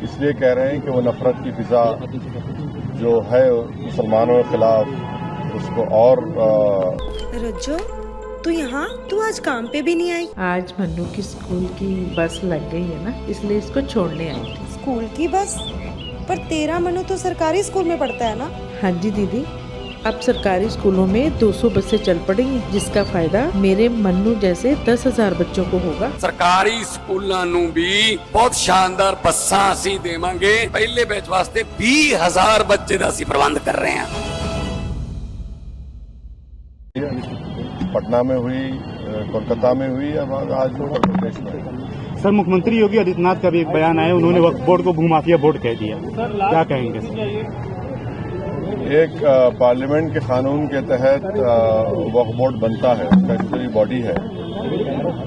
इसलिए कह रहे हैं कि वो नफरत की फिजा जो है मुसलमानों के खिलाफ उसको और रज्जो, तू यहाँ? तू आज काम पे भी नहीं आई? आज मन्नू की स्कूल की बस लग गई है ना, इसलिए इसको छोड़ने आई थी। स्कूल की बस? पर तेरा मनु तो सरकारी स्कूल में पढ़ता है ना? हाँ जी दीदी, अब सरकारी स्कूलों में 200 बसें चल पड़ेंगी, जिसका फायदा मेरे मन्नू जैसे 10,000 बच्चों को होगा। सरकारी स्कूलों ਨੂੰ भी बहुत शानदार ਬੱਸਾਂ ਅਸੀਂ ਦੇਵਾਂਗੇ। ਪਹਿਲੇ ਬੈਚ ਵਾਸਤੇ 20,000 ਬੱਚੇ ਦਾ ਅਸੀਂ ਪ੍ਰਬੰਧ ਕਰ ਰਹੇ ਹਾਂ। पटना में हुई, कोलकाता में हुई, अब आज उत्तर प्रदेश में हुई। सर, मुख्यमंत्री योगी आदित्यनाथ का भी एक बयान आया, उन्होंने वक्फ बोर्ड को भूमाफिया बोर्ड कह दिया, क्या कहेंगे सर? एक पार्लियामेंट के कानून के तहत वक्फ बोर्ड बनता है, स्टैट्यूटरी बॉडी है।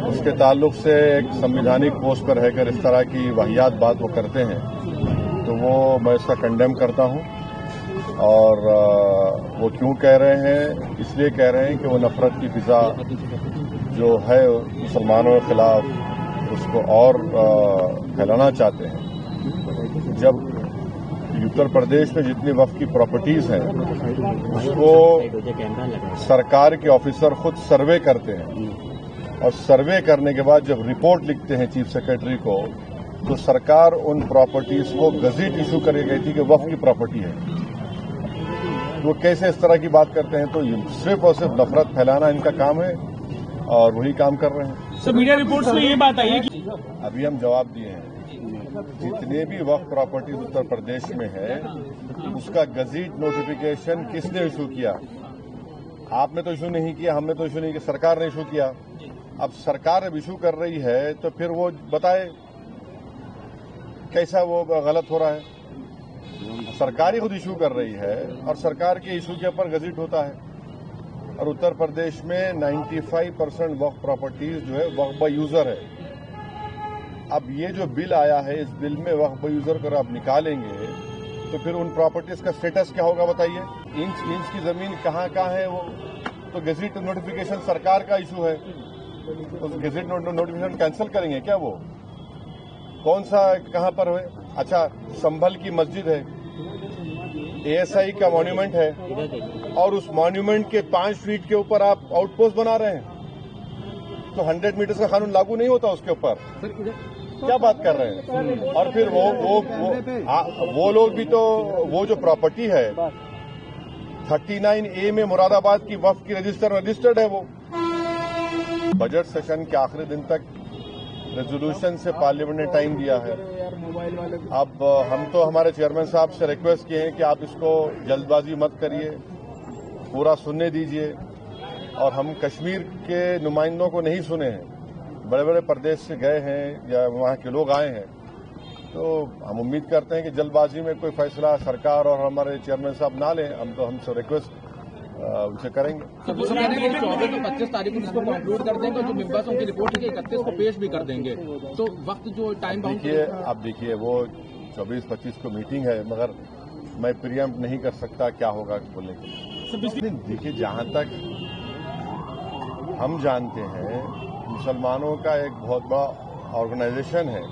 उसके ताल्लुक से एक संवैधानिक पोस्ट पर रहकर इस तरह की वाहियात बात वो करते हैं, तो वो मैं इसका कंडेम करता हूं। और वो क्यों कह रहे हैं? इसलिए कह रहे हैं कि वो नफरत की फिजा जो है मुसलमानों के खिलाफ उसको और फैलाना चाहते हैं। जब उत्तर प्रदेश में जितनी वक्फ की प्रॉपर्टीज हैं उसको सरकार के ऑफिसर खुद सर्वे करते हैं, और सर्वे करने के बाद जब रिपोर्ट लिखते हैं चीफ सेक्रेटरी को, तो सरकार उन प्रॉपर्टीज को गजट इशू करके कहती है कि वक्फ की प्रॉपर्टी है। वो कैसे इस तरह की बात करते हैं? तो सिर्फ और सिर्फ नफरत फैलाना इनका काम है, और वही काम कर रहे हैं। सर, मीडिया रिपोर्ट्स में ये बात आई है कि अभी हम जवाब दिए हैं, जितने भी वक्फ प्रॉपर्टीज उत्तर प्रदेश में है उसका गजट नोटिफिकेशन किसने इशू किया? आपने तो इशू नहीं किया, हमने तो इशू नहीं किया, सरकार ने इशू किया। अब सरकार अब इशू कर रही है तो फिर वो बताए कैसा वो गलत हो रहा है। सरकार ही खुद इशू कर रही है और सरकार के इशू के ऊपर गजट होता है। और उत्तर प्रदेश में 95% वक्फ प्रॉपर्टीज जो है वक्फ बाय यूजर है। अब ये जो बिल आया है, इस बिल में वक्फ बाय यूजर को आप निकालेंगे तो फिर उन प्रॉपर्टीज का स्टेटस क्या होगा बताइए? इंच की जमीन कहाँ है वो तो गजट नोटिफिकेशन सरकार का इशू है, तो गजट नोटिफिकेशन कैंसिल करेंगे क्या? वो कौन सा कहाँ पर है? अच्छा, संभल की मस्जिद है, एएसआई का मॉन्यूमेंट है, और उस मॉन्यूमेंट के 5 फीट के ऊपर आप आउटपोस्ट बना रहे हैं, तो 100 मीटर का कानून लागू नहीं होता उसके ऊपर? क्या बात कर रहे हैं? और फिर वो लोग भी तो, वो जो प्रॉपर्टी है 39A में मुरादाबाद की वक्फ की रजिस्टर्ड है। वो बजट सेशन के आखिरी दिन तक रेजोल्यूशन से पार्लियामेंट ने टाइम दिया है। अब हम तो हमारे चेयरमैन साहब से रिक्वेस्ट किए हैं कि आप इसको जल्दबाजी मत करिए, पूरा सुनने दीजिए। और हम कश्मीर के नुमाइंदों को नहीं सुने हैं, बड़े बड़े प्रदेश से गए हैं या वहाँ के लोग आए हैं, तो हम उम्मीद करते हैं कि जल्दबाजी में कोई फैसला सरकार और हमारे चेयरमैन साहब ना लें। हम तो हमसे रिक्वेस्ट उनसे करेंगे। 25 तारीख को इसको कंक्लूड कर देंगे, जो मेंबर्स उनकी रिपोर्ट है 31 को पेश भी कर देंगे, तो वक्त जो टाइम बाउंड देखिए वो 24-25 को मीटिंग है, मगर मैं प्रियम्प्ट नहीं कर सकता क्या होगा बोलने के लिए। देखिए, जहां तक हम जानते हैं मुसलमानों का एक बहुत बड़ा ऑर्गेनाइजेशन है,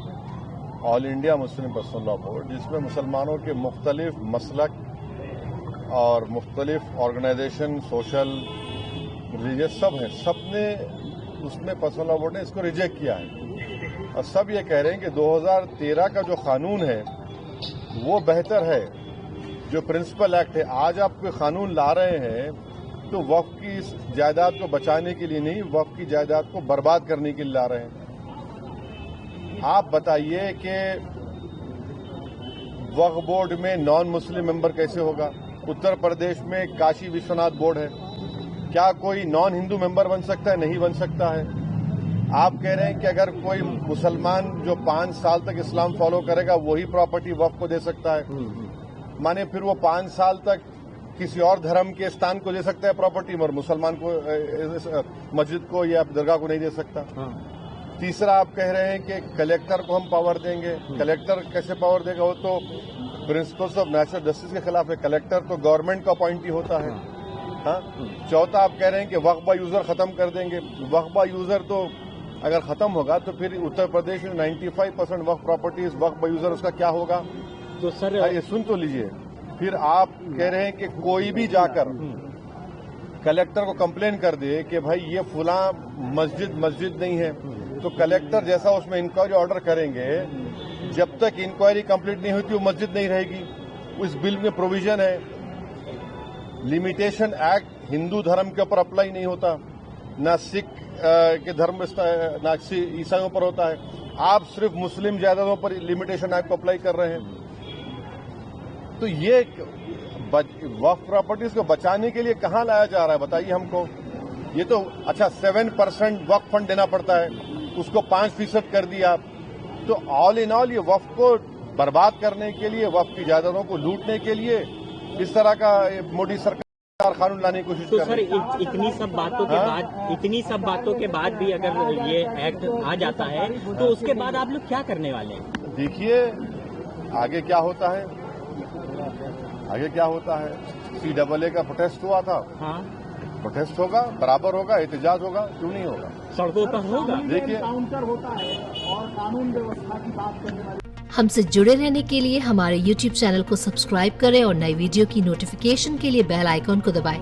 all India Muslim personal law board, जिसमें मुसलमानों के मुख्तलिफ मसलक और मुख्तलिफ ऑर्गेनाइजेशन, सोशल, रिलीजियस सब हैं। सब ने उसमें पर्सनल लॉ बोर्ड ने इसको रिजेक्ट किया है, और सब ये कह रहे हैं कि 2013 का जो कानून है वो बेहतर है, जो प्रिंसिपल एक्ट है। आज आप कोई कानून ला रहे हैं तो वक्फ की जायदाद को बचाने के लिए नहीं, वक्फ की जायदाद को बर्बाद करने के लिए ला रहे हैं। आप बताइए कि वक्फ बोर्ड में नॉन मुस्लिम मेंबर कैसे होगा? उत्तर प्रदेश में काशी विश्वनाथ बोर्ड है, क्या कोई नॉन हिंदू मेंबर बन सकता है? नहीं बन सकता है। आप कह रहे हैं कि अगर कोई मुसलमान जो 5 साल तक इस्लाम फॉलो करेगा वही प्रॉपर्टी वक्फ को दे सकता है, माने फिर वो 5 साल तक किसी और धर्म के स्थान को दे सकता है प्रॉपर्टी, मगर मुसलमान को, मस्जिद को या दरगाह को नहीं दे सकता। तीसरा, आप कह रहे हैं कि कलेक्टर को हम पावर देंगे। कलेक्टर कैसे पावर देगा? वो तो प्रिंसिपल्स ऑफ नेचुरल जस्टिस के खिलाफ है। कलेक्टर तो गवर्नमेंट का अपॉइंटी होता है। हाँ। चौथा, आप कह रहे हैं कि वक्फ बाय यूजर खत्म कर देंगे। वक्फ बाय यूजर तो अगर खत्म होगा तो फिर उत्तर प्रदेश में 95% वक्फ प्रॉपर्टीज वक्फ बाय यूजर उसका क्या होगा? तो सर ये सुन तो लीजिए। फिर आप कह रहे हैं कि कोई भी जाकर कलेक्टर को कंप्लेन कर दे कि भाई ये फुला मस्जिद नहीं है, तो कलेक्टर जैसा उसमें इंक्वायरी ऑर्डर करेंगे, जब तक इंक्वायरी कंप्लीट नहीं होती वो मस्जिद नहीं रहेगी। उस बिल में प्रोविजन है, लिमिटेशन एक्ट हिंदू धर्म के ऊपर अप्लाई नहीं होता, ना सिख के धर्म ना ईसाइयों पर होता है। आप सिर्फ मुस्लिम जायदादों पर लिमिटेशन एक्ट को अप्लाई कर रहे हैं। तो ये वक्फ प्रॉपर्टीज को बचाने के लिए कहां लाया जा रहा है बताइए हमको। ये तो अच्छा 7% वक्फ फंड देना पड़ता है, उसको 5% कर दिया। तो ऑल इन ऑल ये वक्फ को बर्बाद करने के लिए, वक्फ की जायदादों को लूटने के लिए इस तरह का मोदी सरकार कानून लाने की कोशिश तो कर सर रही है। इतनी सब बातों के बाद भी अगर ये एक्ट आ जाता है तो उसके बाद आप लोग क्या करने वाले हैं? देखिए आगे क्या होता है, आगे क्या होता है। CAA का प्रोटेस्ट हुआ था, हाँ, प्रोटेस्ट होगा, बराबर होगा, एहतजाज होगा, क्यों नहीं होगा? सड़कों पर होगा। देखिए हमसे जुड़े रहने के लिए हमारे YouTube चैनल को सब्सक्राइब करें और नई वीडियो की नोटिफिकेशन के लिए बेल आइकॉन को दबाएं।